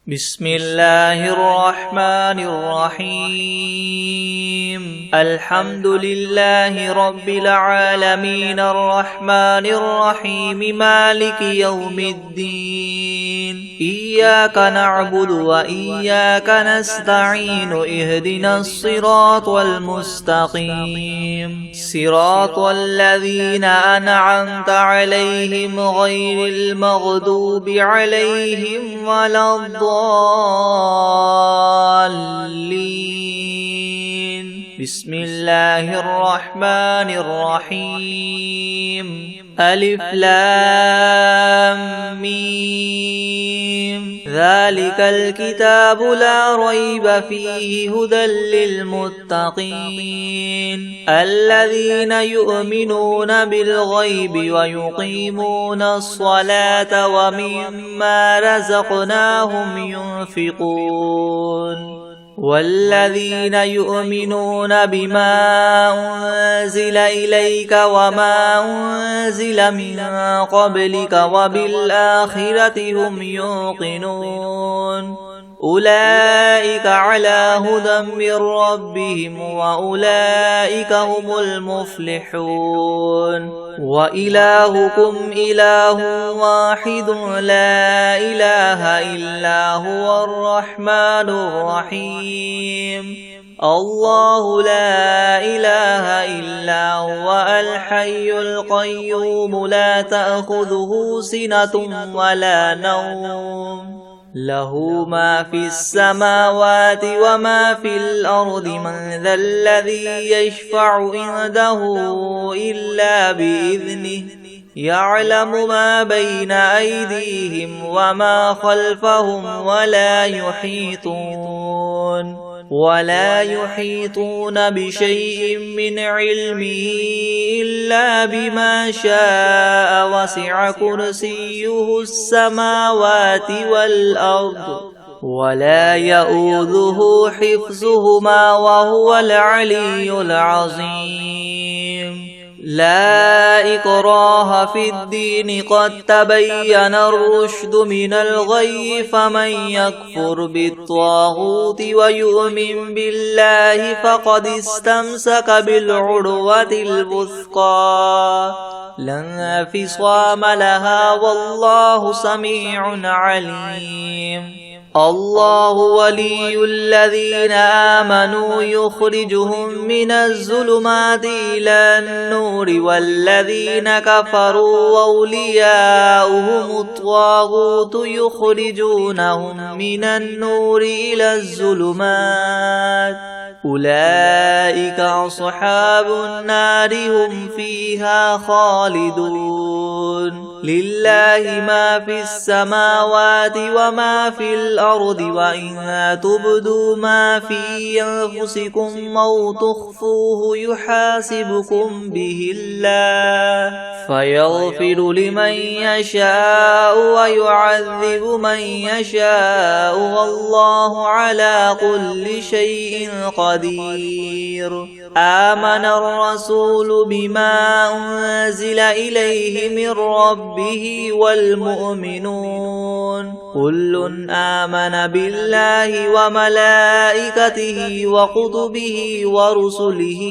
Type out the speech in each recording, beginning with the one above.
بسم الله الرحمن الرحيم الحمد لله رب العالمين الرحمن الرحيم مالك يوم الدين إياك نعبد وإياك نستعين اهدنا الصراط المستقيم صراط الذين أنعمت عليهم غير المغضوب عليهم ولا الضالين بسم الله الرحمن الرحيم ألف لام ميم ذلك الكتاب لا ريب فيه هدى للمتقين الذين يؤمنون بالغيب ويقيمون الصلاة ومما رزقناهم ينفقون والذين يؤمنون بما أنزل إليك وما أنزل من قبلك وبالآخرة هم يوقنون أولئك على هدى من ربهم وأولئك هم المفلحون وإلهكم إله واحد لا إله إلا هو الرحمن الرحيم الله لا إله إلا هو الحي القيوم لا تأخذه سنة ولا نوم له ما في السماوات وما في الأرض من ذا الذي يشفع عنده إلا بإذنه يعلم ما بين أيديهم وما خلفهم ولا يحيطون بشيء من علمه إلا بما شاء وسع كرسيه السماوات والأرض ولا يؤوده حفظهما وهو العلي العظيم لا إكراه في الدين قد تبين الرشد من الغي فمن يكفر بالطاغوت ويؤمن بالله فقد استمسك بالعروة الوثقى لا انفصام لها والله سميع عليم الله ولي الذين آمنوا يخرجهم من الظلمات إلى النور والذين كفروا أولياؤهم الطاغوت يخرجونهم من النور إلى الظلمات أولئك أصحاب النار هم فيها خالدون لله ما في السماوات وما في الأرض وإن تبدوا ما في أنفسكم أو تخفوه يحاسبكم به الله فيغفر لمن يشاء ويعذب من يشاء والله على كل شيء قدير آمن الرسول بما أنزل إليه من ربه والمؤمنون كل آمن بالله وملائكته وكتبه ورسله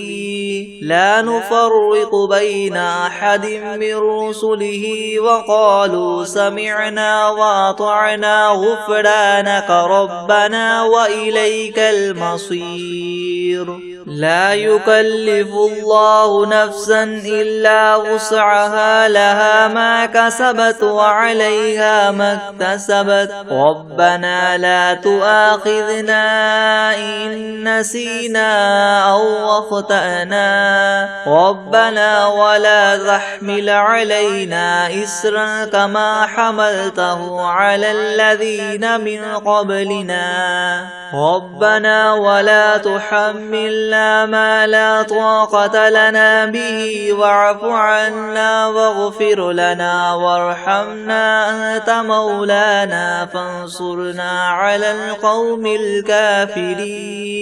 لا نفرق بين أحد من رسله وقالوا سمعنا وأطعنا غفرانك ربنا وإليك المصير لا يكلف الله نفسا إلا وسعها لها ما كسبت وعليها ما اكتسبت ربنا لا تؤاخذنا إن نسينا أو أخطأنا ربنا ولا تحمل علينا إسرا كما حملته على الذين من قبلنا ربنا ولا تحملنا ما لا طاقة لنا به واعف عنا واغفر لنا وارحمنا أنت مولانا فانصرنا على القوم الكافرين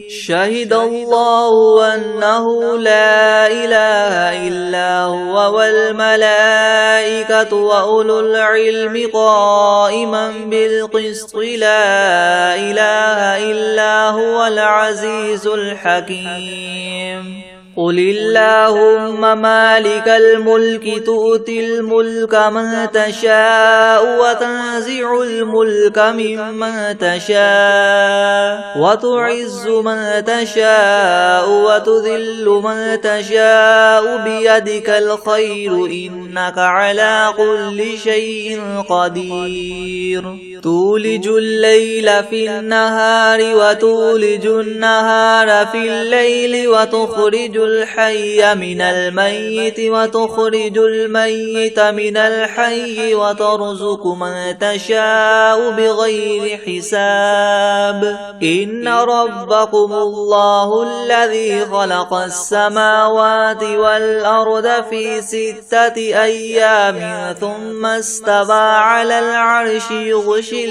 شهد الله أنه لا إله إلا هو والملائكة وأولو العلم قائما بالقسط لا إله إلا هو العزيز الحكيم قل اللهم مالك الملك تؤتي الملك من تشاء وتنزع الملك ممن تشاء وتعز من تشاء وتذل من تشاء بيدك الخير إنك على كل شيء قدير تولج الليل في النهار وتولج النهار في الليل وتخرج الحي من الميت وتخرج الميت من الحي وترزق من تشاء بغير حساب إن ربكم الله الذي خلق السماوات والأرض في 6 أيام ثم استوى على العرش يغشي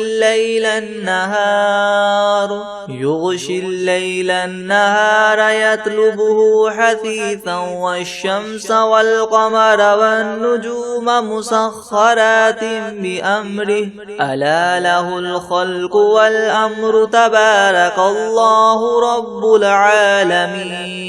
الليل النهار يطلبه حثيثا والشمس والقمر والنجوم مسخرات بأمره ألا له الخلق والأمر تبارك الله رب العالمين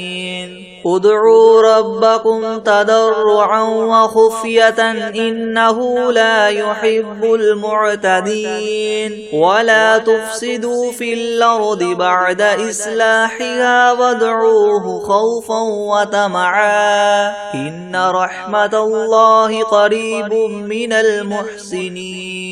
ادعوا ربكم تضرعا وخفية إنه لا يحب المعتدين ولا تفسدوا في الأرض بعد إصلاحها وادعوه خوفا وطمعا إن رحمة الله قريب من المحسنين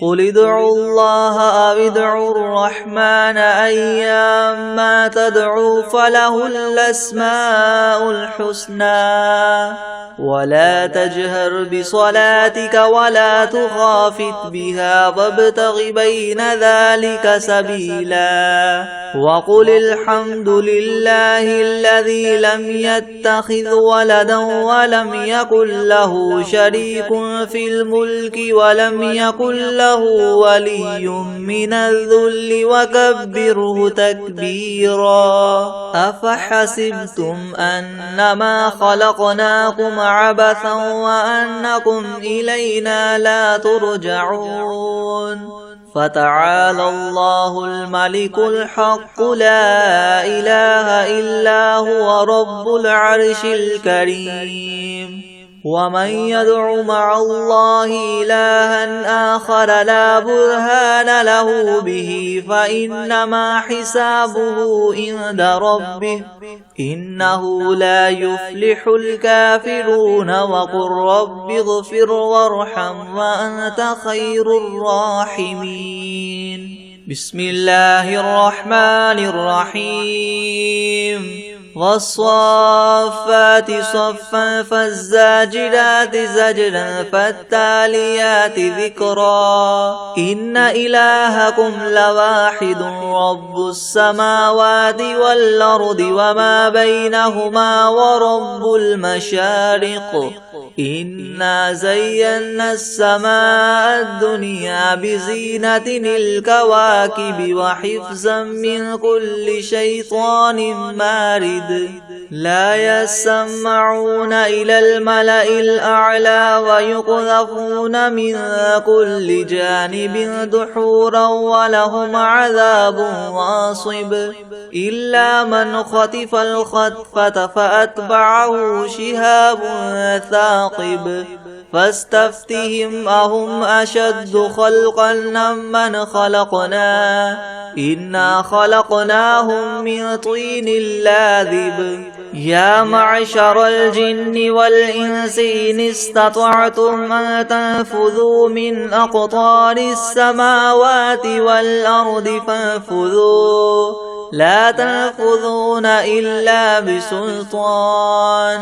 قل ادعوا الله أو ادعوا الرحمن أيما تدعوا فله الأسماء الحسنى ولا تجهر بصلاتك ولا تخافت بها وابتغ بين ذلك سبيلا وقل الحمد لله الذي لم يتخذ ولدا ولم يكن له شريك في الملك ولم يكن له ولي من الذل وكبره تكبيرا أفحسبتم أنما خلقناكم عبثا وأنكم إلينا لا ترجعون فتعالى الله الملك الحق لا إله إلا هو رب العرش الكريم ومن يدع مع الله إلها آخر لا برهان له به فإنما حسابه عند ربه إنه لا يفلح الكافرون وقل رب اغفر وارحم وأنت خير الراحمين بسم الله الرحمن الرحيم والصافات صفا فالزاجرات زجرا فالتاليات ذكرا إن إلهكم لواحد رب السماوات والأرض وما بينهما ورب المشارق إنا زينا السماء الدنيا بزينة الكواكب وحفظا من كل شيطان مارد لا يسمعون إلى الملأ الأعلى ويقذفون من كل جانب دحورا ولهم عذاب واصب إلا من خطف الخطفة فأتبعه شهاب ثاقب فاستفتهم أهم أشد خلقا ممن خلقنا إنا خلقناهم من طين لاذب يا معشر الجن والإنس إن استطعتم أن تنفذوا من أقطار السماوات والأرض فانفذوا لا تنفذون إلا بسلطان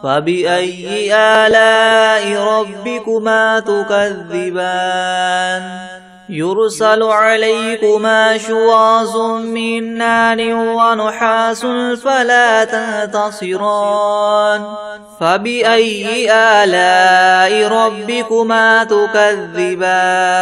فبأي آلاء ربكما تكذبان يرسل عليكما شواظ من نار ونحاس فلا تنتصران فبأي آلاء ربكما تكذبان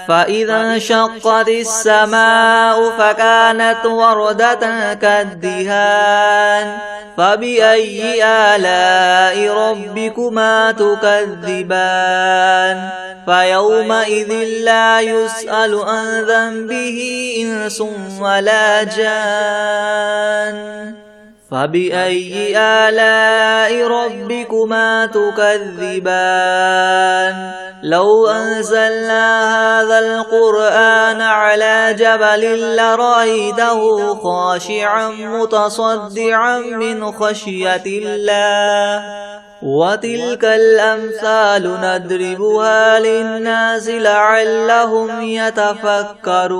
فإذا انشقت السماء فكانت وردة كالدهان فبأي آلاء ربكما تكذبان فيومئذ لا يسأل عن ذنبه إنس ولا جان فبأي آلاء ربكما تكذبان لو أنزلنا هذا القرآن على جبل لرأيته خاشعا متصدعا من خشية الله وتلك الأمثال نضربها للناس لعلهم يتفكرون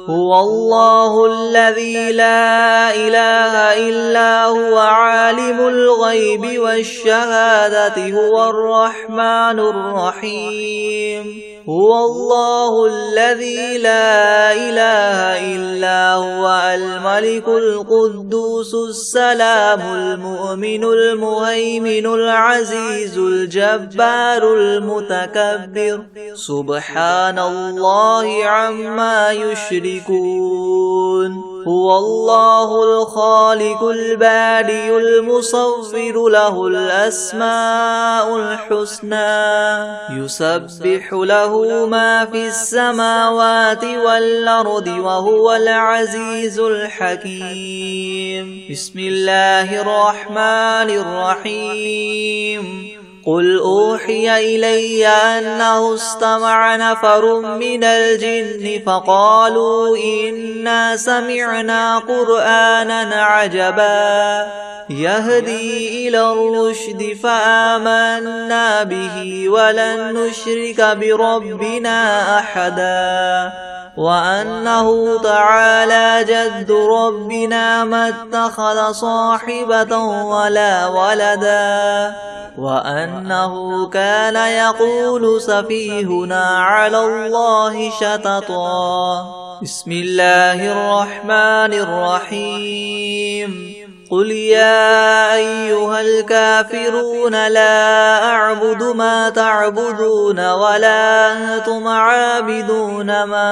هو الله الذي لا إله إلا هو عالم الغيب والشهادة هو الرحمن الرحيم هو الله الذي لا إله إلا هو الملك القدوس السلام المؤمن المهيمن العزيز الجبار المتكبر سبحان الله عما يشركون هو الله الخالق البارئ المصور له الأسماء الحسنى يسبح له ما في السماوات والأرض وهو العزيز الحكيم بسم الله الرحمن الرحيم قل أوحي إلي أنه استمع نفر من الجن فقالوا إنا سمعنا قرآنا عجبا يهدي إلى الرشد فآمنا به ولن نشرك بربنا أحدا وأنه تعالى جد ربنا ما اتخذ صاحبة ولا ولدا وأنه كان يقول سفيهنا على الله شططا بسم الله الرحمن الرحيم قل يا أيها الكافرون لا أعبد ما تعبدون ولا أنتم عابدون ما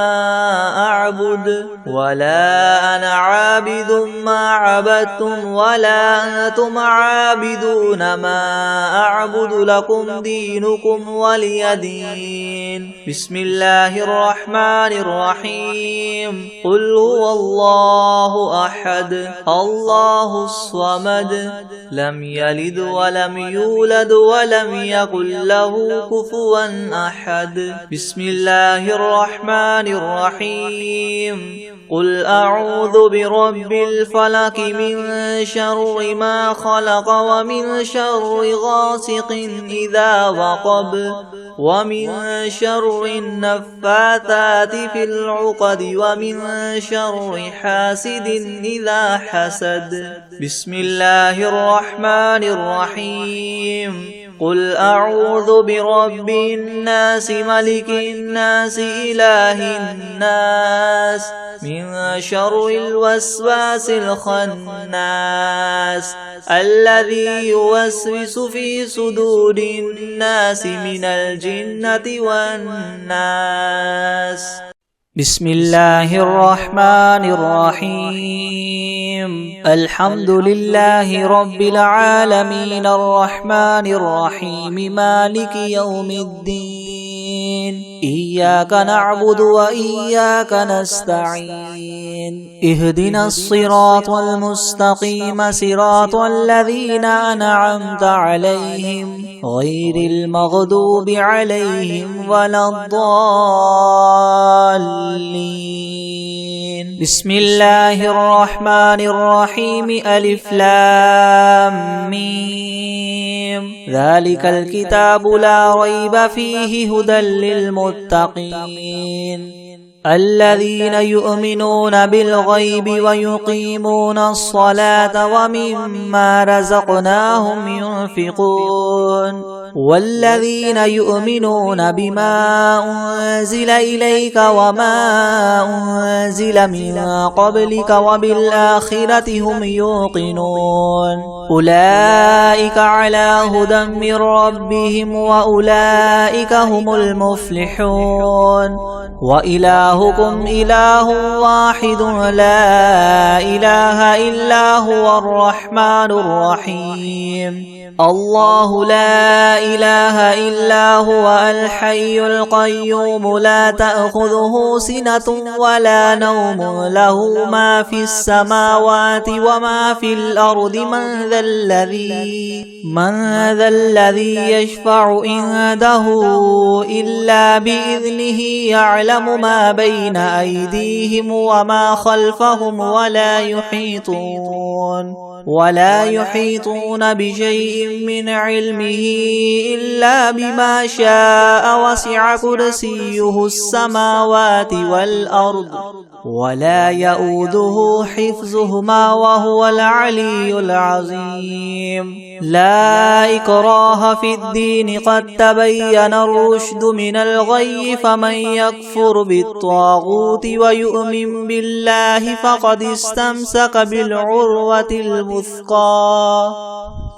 أعبد ولا أنا عابد ما عبدتم ولا أنتم عابدون ما أعبد لكم دينكم ولي دين بسم الله الرحمن الرحيم قل هو الله أحد الله الصمد لم يلد ولم يولد ولم يكن له كفوا أحد بسم الله الرحمن الرحيم قل أعوذ برب الفلق من شر ما خلق ومن شر غاسق إذا وقب ومن شر النفاثات في العقد ومن شر حاسد إذا حسد بسم الله الرحمن الرحيم قل أعوذ برب الناس ملك الناس إله الناس من شر الوسواس الخناس الذي يوسوس في صدور الناس من الجنة والناس بسم الله الرحمن الرحيم الحمد لله رب العالمين الرحمن الرحيم مالك يوم الدين إياك نعبد وإياك نستعين اهدنا الصراط المستقيم صراط الذين أنعمت عليهم غير المغضوب عليهم ولا الضالين بسم الله الرحمن الرحيم ألف لام ميم ذلك الكتاب لا ريب فيه هدى للمتقين الذين يؤمنون بالغيب ويقيمون الصلاة ومما رزقناهم ينفقون والذين يؤمنون بما أنزل إليك وما أنزل من قبلك وبالآخرة هم يوقنون أولئك على هدى من ربهم وأولئك هم المفلحون وإلهكم إله واحد لا إله إلا هو الرحمن الرحيم الله لا إله إلا هو الحي القيوم لا تأخذه سنة ولا نوم له ما في السماوات وما في الأرض من ذا الذي يشفع عنده إلا بإذنه يعلم ما بين أيديهم وما خلفهم ولا يحيطون بشيء من علمه إلا بما شاء وسع كرسيه السماوات والأرض ولا يؤوده حفظهما وهو العلي العظيم لا إكراه في الدين قد تبين الرشد من الغي فمن يكفر بالطاغوت ويؤمن بالله فقد استمسك بالعروة الوثقى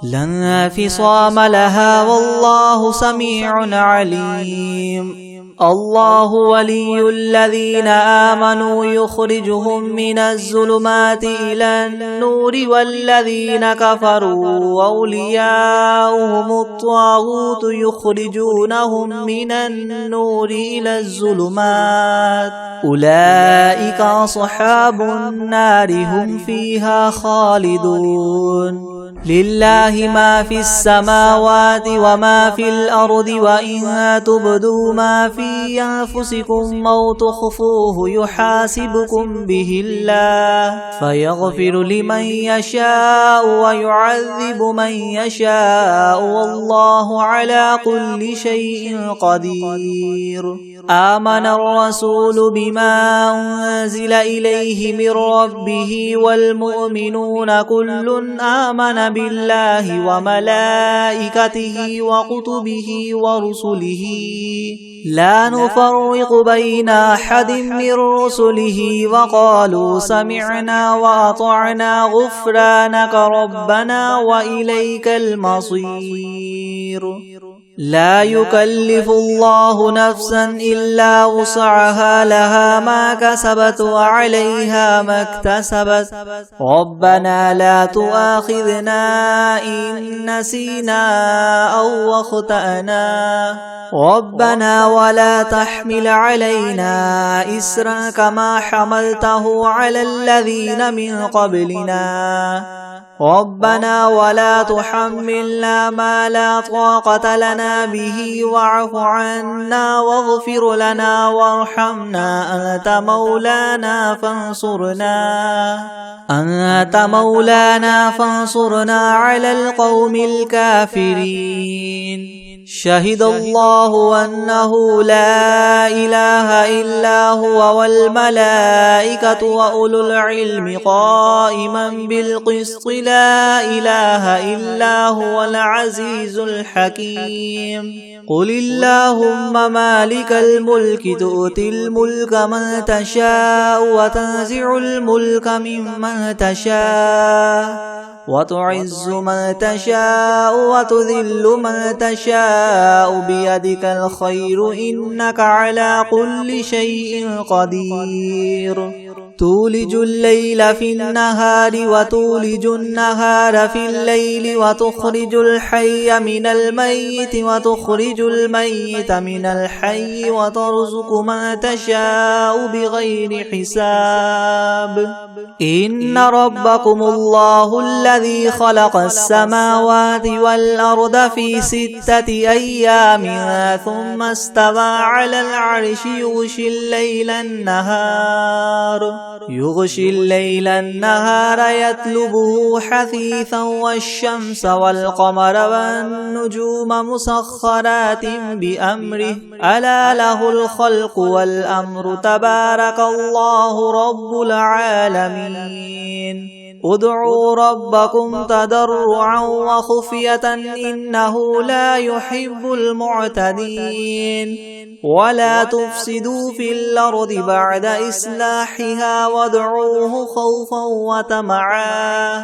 لا انفصام لها والله سميع عليم الله ولي الذين آمنوا يخرجهم من الظلمات إلى النور والذين كفروا أولياؤهم الطاغوت يخرجونهم من النور إلى الظلمات أولئك أصحاب النار هم فيها خالدون لله ما في السماوات وما في الأرض وإن تبدوا ما في أنفسكم أو تخفوه يحاسبكم به الله فيغفر لمن يشاء ويعذب من يشاء والله على كل شيء قدير آمن الرسول بما أنزل إليه من ربه والمؤمنون كل آمن بالله وملائكته وكتبه ورسله لا نفرق بين أحد من رسله وقالوا سمعنا وأطعنا غفرانك ربنا وإليك المصير لا يكلف الله نفسا إلا وسعها لها ما كسبت وعليها ما اكتسبت ربنا لا تؤاخذنا إن نسينا أو أخطأنا ربنا ولا تحمل علينا إسرا كما حملته على الذين من قبلنا ربنا ولا تحملنا ما لا طاقة لنا به واعف عنا واغفر لنا وارحمنا أنت مولانا فانصرنا على القوم الكافرين شهد الله أنه لا إله إلا هو والملائكة وأولو العلم قائما بالقسط لا إله إلا هو العزيز الحكيم قل اللهم مالك الملك تؤتي الملك من تشاء وتنزع الملك ممن تشاء وتعز من تشاء وتذل من تشاء بيدك الخير إنك على كل شيء قدير تولج الليل في النهار وتولج النهار في الليل وتخرج الحي من الميت وتخرج الميت من الحي وترزق من تشاء بغير حساب إن ربكم الله الذي خلق السماوات والأرض في 6 أيام ثم استوى على العرش يغشي الليل النهار يطلبه حثيثا والشمس والقمر والنجوم مسخرات بأمره ألا له الخلق والأمر تبارك الله رب العالمين ادعوا ربكم تضرعا وخفية إنه لا يحب المعتدين ولا تفسدوا في الأرض بعد إصلاحها وادعوه خوفا وطمعا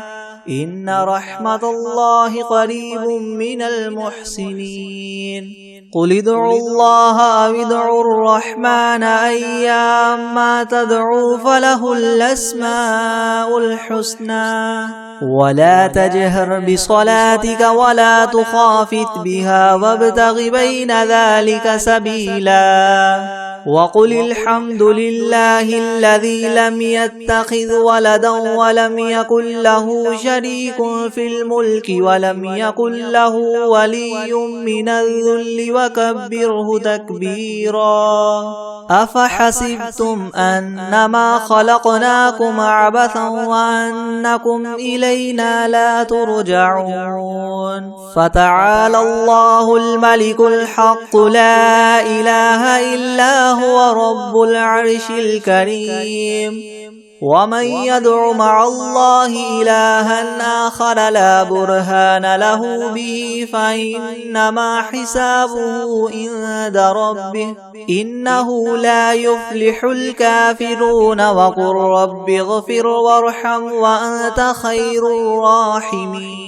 إن رحمة الله قريب من المحسنين قل ادعوا الله أو ادعوا الرحمن أيما تدعوا فله الأسماء الحسنى ولا تجهر بصلاتك ولا تخافت بها وابتغ بين ذلك سبيلا وقل الحمد لله الذي لم يتخذ ولدا ولم يكن له شريك في الملك ولم يكن له ولي من الذل وكبره تكبيرا أفحسبتم أنما خلقناكم عبثا وأنكم إلينا لا ترجعون فتعالى الله الملك الحق لا إله إلا هو رب العرش الكريم ومن يدع مع الله إلها آخر لا برهان له به فإنما حسابه عند ربه إنه لا يفلح الكافرون وقل رب اغفر وارحم وأنت خير الراحمين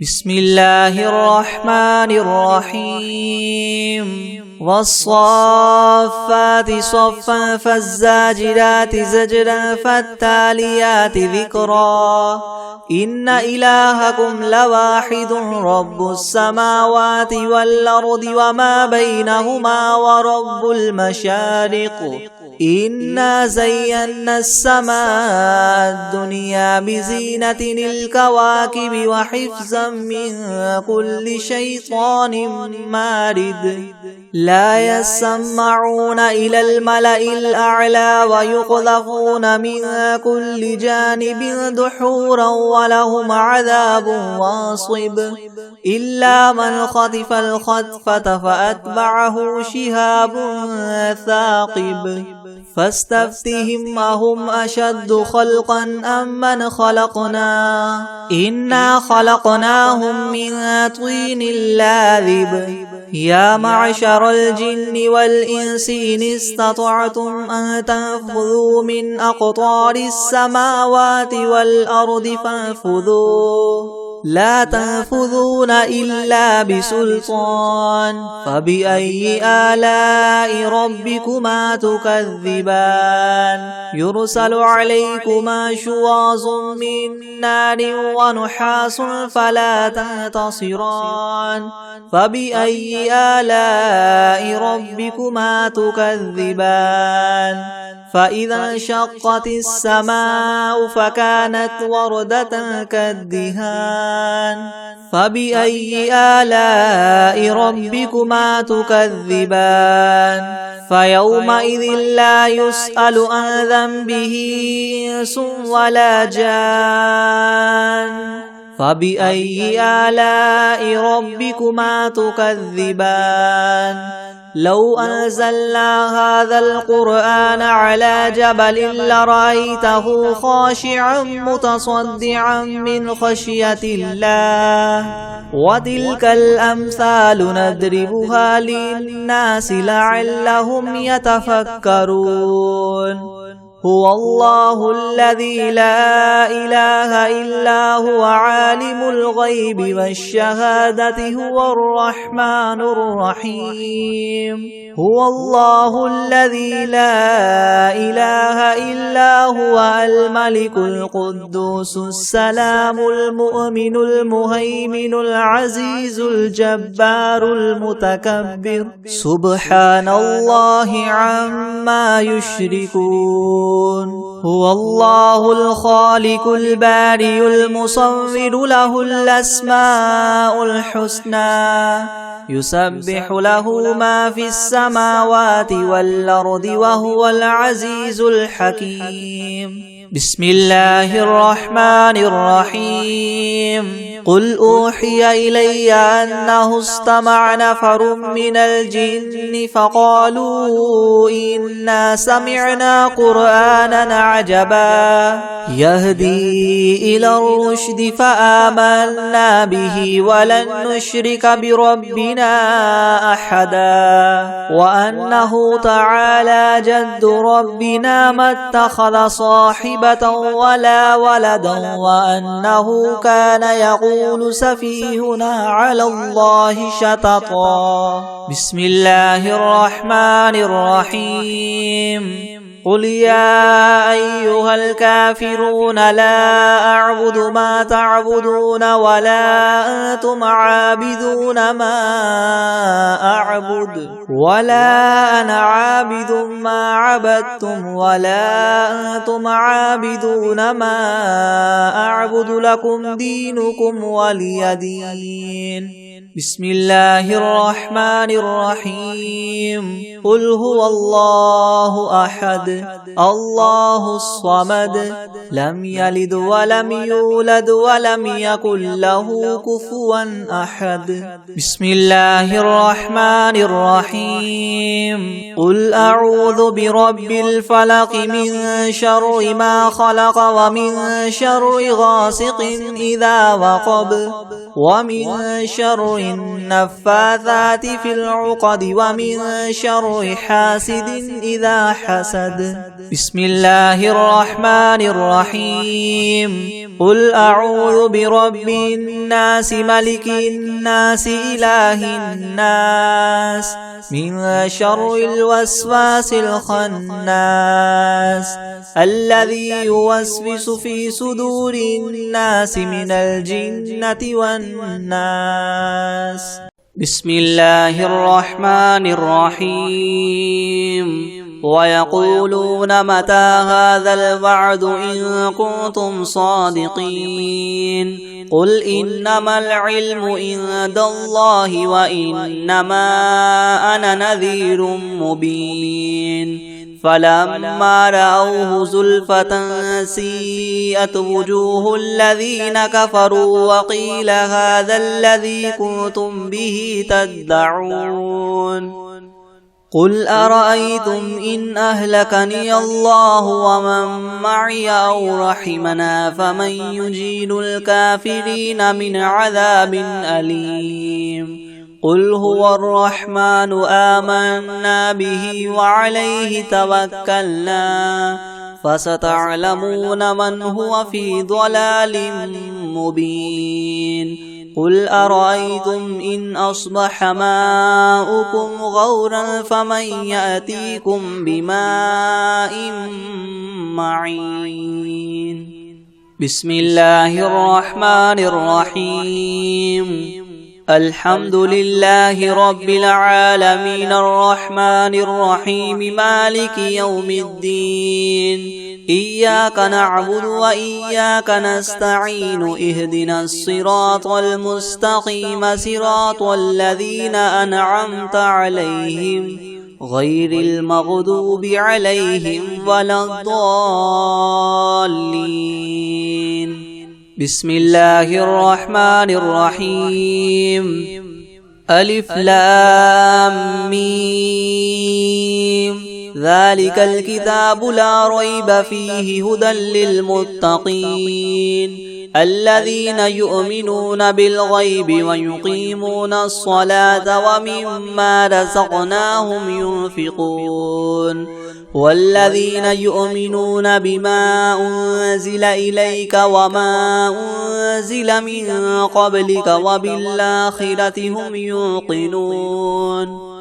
بسم الله الرحمن الرحيم والصافات صفا فالزاجرات زجرا فالتاليات ذكرا إن إلهكم لواحد رب السماوات والأرض وما بينهما ورب المشارق إنا زينا السماء الدنيا بزينة الكواكب وحفظا من كل شيطان مارد لا يسمعون إلى الملأ الأعلى ويقذفون من كل جانب دحورا ولهم عذاب واصب إلا من خطف الخطفة فأتبعه شهاب ثاقب فاستفتهم أهم أشد خلقا أم من خلقنا إنا خلقناهم من طين لاذب يا معشر الجن والإنس إن استطعتم أن تنفذوا من أقطار السماوات والأرض فانفذوا لا تنفذون إلا بسلطان فبأي آلاء ربكما تكذبان يرسل عليكما شواظ من نار ونحاس فلا تنتصران فبأي آلاء ربكما تكذبان فإذا انشقت السماء فكانت وردة كالدهان فبأي آلاء ربكما تكذبان فيومئذ لا يسأل عن ذنبه إنس ولا جان فبأي آلاء ربكما تكذبان لو أنزلنا هذا القرآن على جبل لرأيته خاشعا متصدعا من خشية الله وتلك الأمثال نضربها للناس لعلهم يتفكرون هو الله الذي لا إله إلا هو عالم الغيب والشهادة هو الرحمن الرحيم هو الله الذي لا إله إلا هو الملك القدوس السلام المؤمن المهيمن العزيز الجبار المتكبر سبحان الله عما يشركون هو الله الخالق البارئ المصور له الأسماء الحسنى يسبح له ما في السماوات والأرض وهو العزيز الحكيم بسم الله الرحمن الرحيم قل أوحي إلي أنه استمع نفر من الجن فقالوا إنا سمعنا قرآنا عجبا يهدي إلى الرشد فآمنا به ولن نشرك بربنا أحدا وأنه تعالى جد ربنا ما اتخذ صاحبة ولا ولدا وأنه كان يقول سفيهنا على الله شططا بسم الله الرحمن الرحيم قل يا أيها الكافرون لا أعبد ما تعبدون ولا أنتم عابدون ما أعبد ولا أنا عابد ما عبدتم ولا أنتم عابدون ما أعبد لكم دينكم ولي دين بسم الله الرحمن الرحيم قل هو الله أحد الله الصمد لم يلد ولم يولد ولم يكن له كفوا أحد بسم الله الرحمن الرحيم قل أعوذ برب الفلق من شر ما خلق ومن شر غاسق إذا وقب ومن شر النفاثات في العقد ومن شر حاسد إذا حسد بسم الله الرحمن الرحيم قل أعوذ برب الناس ملك الناس إله الناس من شر الوسواس الخناس الذي يوسوس في صدور الناس من الجنة والناس بسم الله الرحمن الرحيم ويقولون متى هذا الوعد إن كنتم صادقين قل إنما العلم عند الله وإنما أنا نذير مبين فلما رأوه زلفة سيئت وجوه الذين كفروا وقيل هذا الذي كنتم به تدعون قل أرأيتم إن أهلكني الله ومن معي أو رحمنا فمن يجير الكافرين من عذاب أليم قل هو الرحمن آمنا به وعليه توكلنا فستعلمون من هو في ضلال مبين قل أرأيتم إن أصبح ماؤكم غورا فمن يأتيكم بماء معين بسم الله الرحمن الرحيم الحمد لله رب العالمين الرحمن الرحيم مالك يوم الدين إياك نعبد وإياك نستعين اهدنا الصراط المستقيم صراط الذين أنعمت عليهم غير المغضوب عليهم ولا الضالين بسم الله الرحمن الرحيم ألف لام ميم ذلك الكتاب لا ريب فيه هدى للمتقين الذين يؤمنون بالغيب ويقيمون الصلاة ومما رزقناهم ينفقون والذين يؤمنون بما أنزل إليك وما أنزل من قبلك وبالآخرة هم يوقنون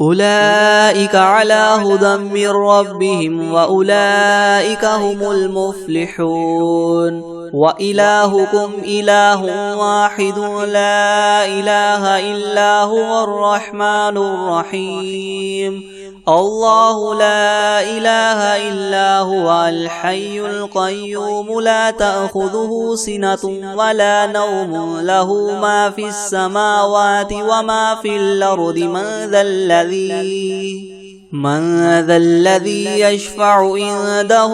أولئك على هدى من ربهم وأولئك هم المفلحون وإلهكم إله واحد لا إله إلا هو الرحمن الرحيم الله لا إله إلا هو الحي القيوم لا تأخذه سنة ولا نوم له ما في السماوات وما في الأرض من ذا الذي يشفع عنده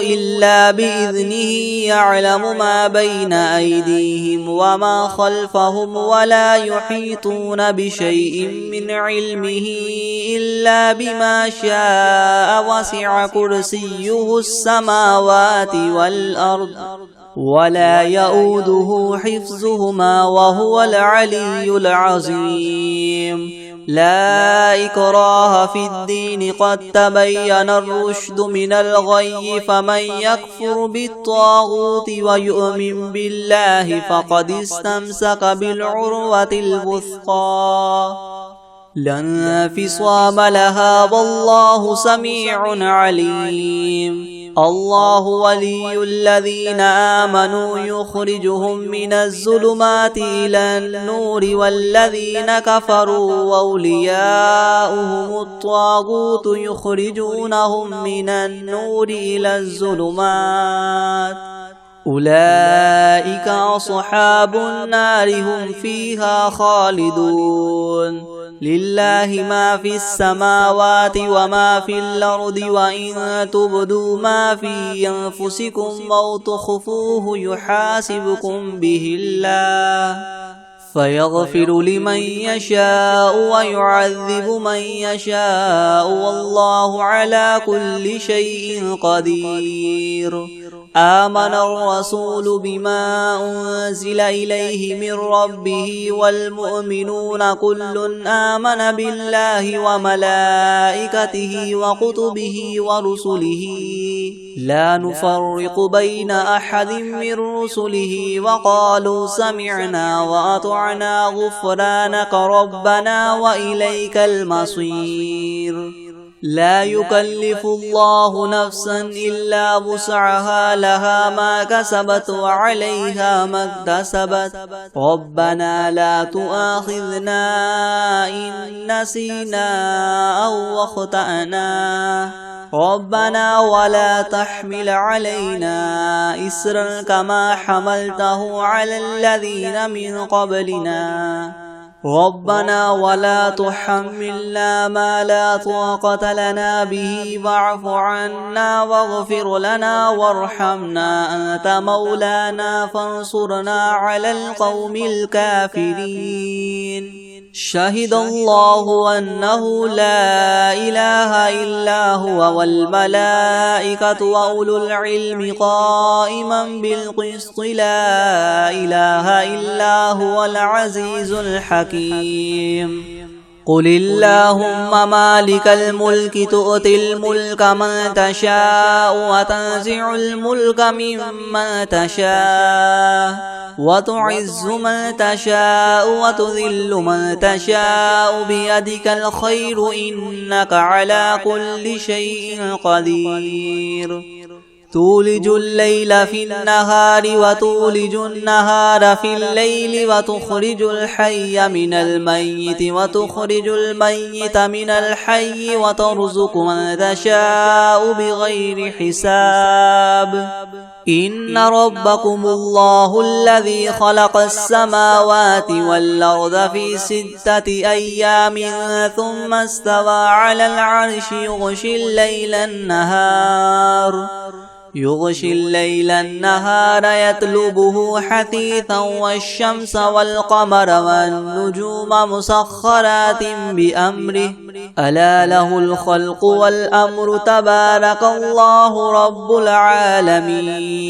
إلا بإذنه يعلم ما بين أيديهم وما خلفهم ولا يحيطون بشيء من علمه إلا بما شاء وسع كرسيه السماوات والأرض ولا يؤوده حفظهما وهو العلي العظيم لا إكراه في الدين قد تبين الرشد من الغي فمن يكفر بالطاغوت ويؤمن بالله فقد استمسك بالعروة الوثقى لا انفصام لها والله سميع عليم الله ولي الذين آمنوا يخرجهم من الظلمات إلى النور والذين كفروا أولياؤهم الطاغوت يخرجونهم من النور إلى الظلمات أولئك أصحاب النار هم فيها خالدون لله ما في السماوات وما في الأرض وإن تبدوا ما في أنفسكم أو تخفوه يحاسبكم به الله فيغفر لمن يشاء ويعذب من يشاء والله على كل شيء قدير آمن الرسول بما أنزل إليه من ربه والمؤمنون كل آمن بالله وملائكته وكتبه ورسله لا نفرق بين أحد من رسله وقالوا سمعنا وأطعنا غفرانك ربنا وإليك المصير لا يكلف الله نفسا إلا وسعها لها ما كسبت وعليها ما اكتسبت ربنا لا تؤاخذنا إن نسينا أو أخطأنا ربنا ولا تحمل علينا إسرا كما حملته على الذين من قبلنا ربنا ولا تحملنا ما لا طاقة لنا به واعف عنا واغفر لنا وارحمنا أنت مولانا فانصرنا على القوم الكافرين شهد الله أنه لا إله إلا هو والملائكة وأولو العلم قائما بالقسط لا إله إلا هو العزيز الحكيم قل اللهم مالك الملك تؤتي الملك من تشاء وتنزع الملك ممن تشاء وتعز من تشاء وتذل من تشاء بيدك الخير إنك على كل شيء قدير تولج الليل في النهار وتولج النهار في الليل وتخرج الحي من الميت وتخرج الميت من الحي وترزق من تشاء بغير حساب إن ربكم الله الذي خلق السماوات والأرض في 6 أيام ثم استوى على العرش يغشي الليل النهار يطلبه حثيثا والشمس والقمر والنجوم مسخرات بأمره ألا له الخلق والأمر تبارك الله رب العالمين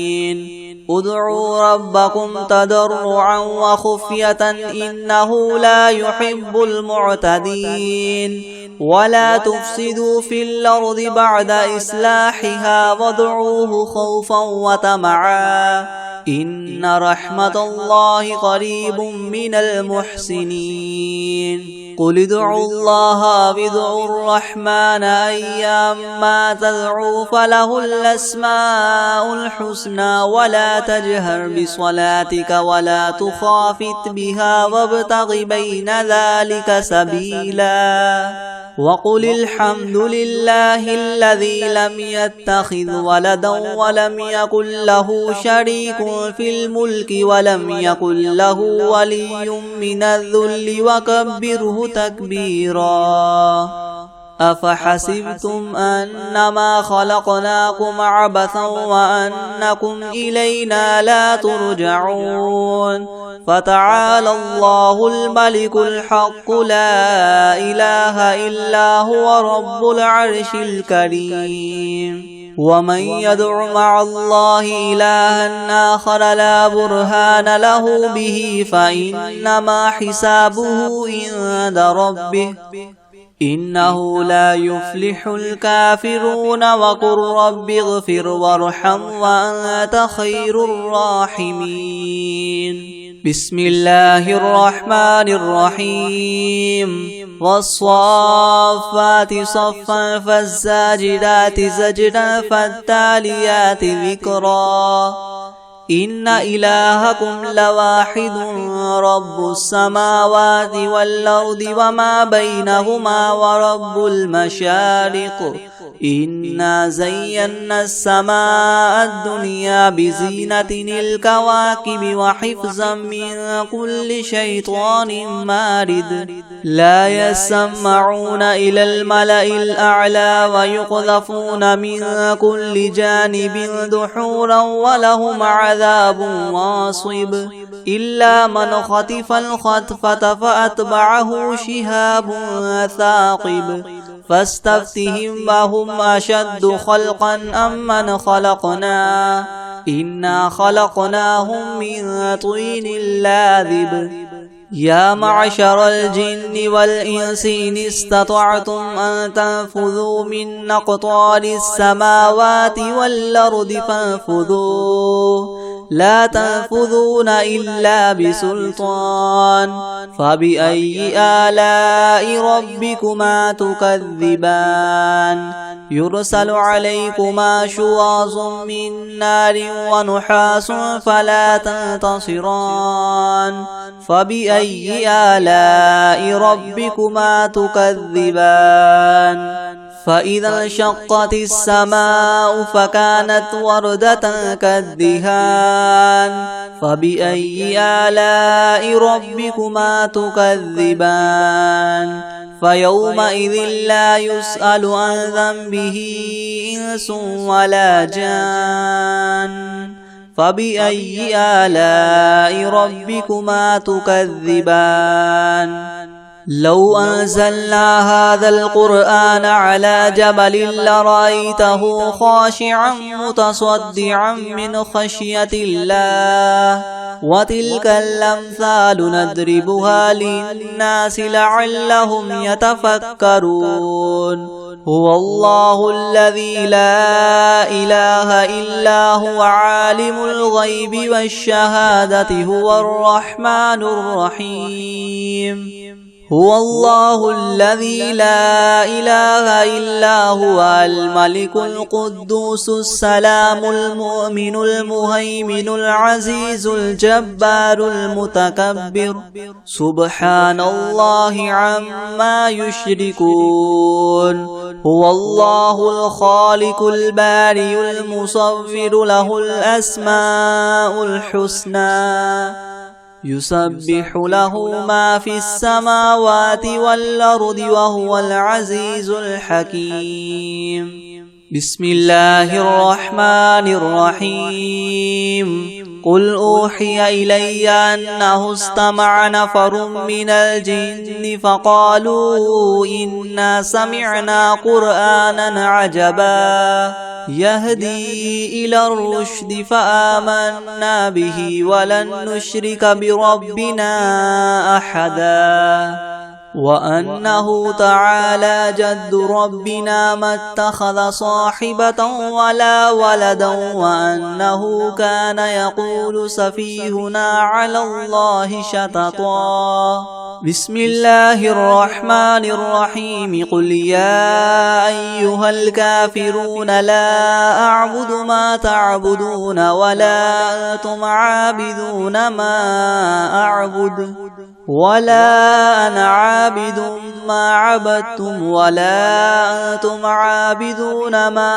ادعوا ربكم تضرعا وخفية إنه لا يحب المعتدين ولا تفسدوا في الأرض بعد إصلاحها وادعوه خوفا وطمعا إن رحمة الله قريب من المحسنين قل ادعوا الله وادعوا الرحمن أيما تدعوا فله الأسماء الحسنى ولا تجهر بصلاتك ولا تخافت بها وابتغ بين ذلك سبيلا وقل الحمد لله الذي لم يتخذ ولدا ولم يكن له شريك في الملك ولم يكن له ولي من الذل وكبره تكبيرا أفحسبتم أنما خلقناكم عبثا وأنكم إلينا لا ترجعون فتعالى الله الملك الحق لا إله إلا هو رب العرش الكريم ومن يدع مع الله إلها آخر لا برهان له به فإنما حسابه عند ربه إنه لا يفلح الكافرون وقل رب اغفر وارحم وأنت خير الراحمين بسم الله الرحمن الرحيم والصافات صفا فالزاجدات زجدا فالتاليات ذكرا إن إلهكم لواحد رب السماوات والأرض وما بينهما ورب المشارق إنا زينا السماء الدنيا بزينة الكواكب وحفظا من كل شيطان مارد لا يسمعون إلى الملأ الأعلى ويقذفون من كل جانب دحورا ولهم عذاب واصب إلا من خطف الخطفة فأتبعه شهاب ثاقب فاستفتهم وهم أشد خلقا أم من خلقنا إنا خلقناهم من طين لاذب يا معشر الجن والإنس إن استطعتم أن تنفذوا من أقطار السماوات والأرض فانفذوا لا تنفذون إلا بسلطان فبأي آلاء ربكما تكذبان يرسل عليكما شواظ من نار ونحاس فلا تنتصران فبأي آلاء ربكما تكذبان فإذا انشقت السماء فكانت وردة كالدهان فبأي آلاء ربكما تكذبان فيومئذ لا يسأل عن ذنبه إنس ولا جان فبأي آلاء ربكما تكذبان لو أنزلنا هذا القرآن على جبل لرأيته خاشعا متصدعا من خشية الله وتلك الأمثال نضربها للناس لعلهم يتفكرون هو الله الذي لا إله إلا هو عالم الغيب والشهادة هو الرحمن الرحيم هو الله الذي لا إله إلا هو الملك القدوس السلام المؤمن المهيمن العزيز الجبار المتكبر سبحان الله عما يشركون هو الله الخالق البارئ المصور له الأسماء الحسنى يسبح له ما في السماوات والأرض وهو العزيز الحكيم بسم الله الرحمن الرحيم قل أوحي إلي أنه استمع نفر من الجن فقالوا إنا سمعنا قرآنا عجبا يهدي إلى الرشد فآمنا به ولن نشرك بربنا أحدا وأنه تعالى جد ربنا ما اتخذ صاحبة ولا ولدا وأنه كان يقول سفيهنا على الله شططا بسم الله الرحمن الرحيم قل يا أيها الكافرون لا أعبد ما تعبدون ولا أنتم عابدون ما أعبد ولا أنا عابد ما عبدتم ولا أنتم عابدون ما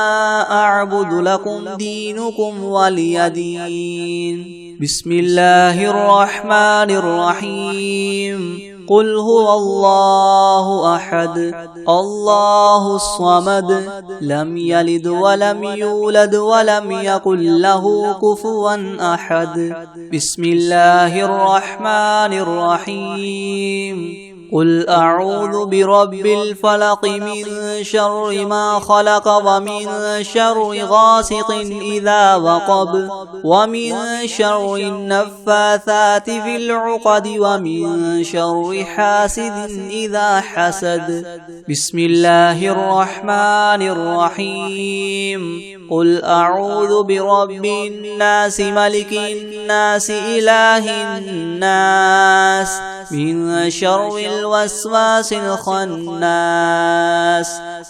أعبد لكم دينكم ولي دين بسم الله الرحمن الرحيم قل هو الله أحد الله الصمد لم يلد ولم يولد ولم يكن له كفوا أحد. بسم الله الرحمن الرحيم. قل أعوذ برب الفلق من شر ما خلق ومن شر غاسق إذا وقب ومن شر النفاثات في العقد ومن شر حاسد إذا حسد. بسم الله الرحمن الرحيم. قل أعوذ برب الناس ملك الناس إله الناس من شر الوسواس الخناس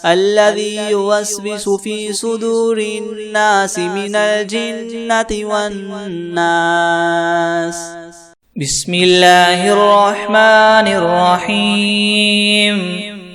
الذي يوسوس في صدور الناس من الجنة والناس. بسم الله الرحمن الرحيم.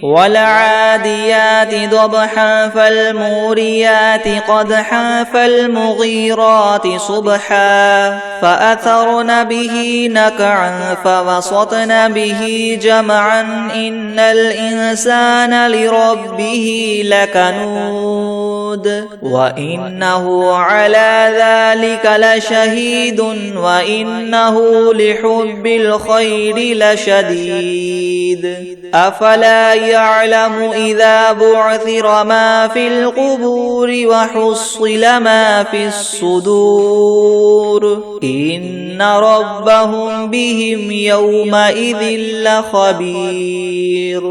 والعاديات ضبحا فالموريات قدحا فالمغيرات صبحا فأثرن به نقعا فوسطن به جمعا إن الإنسان لربه لكنود وإنه على ذلك لشهيد وإنه لحب الخير لشديد. أفلا يعلم إذا بعثر ما في القبور وحصل ما في الصدور إن ربهم بهم يومئذ لخبير.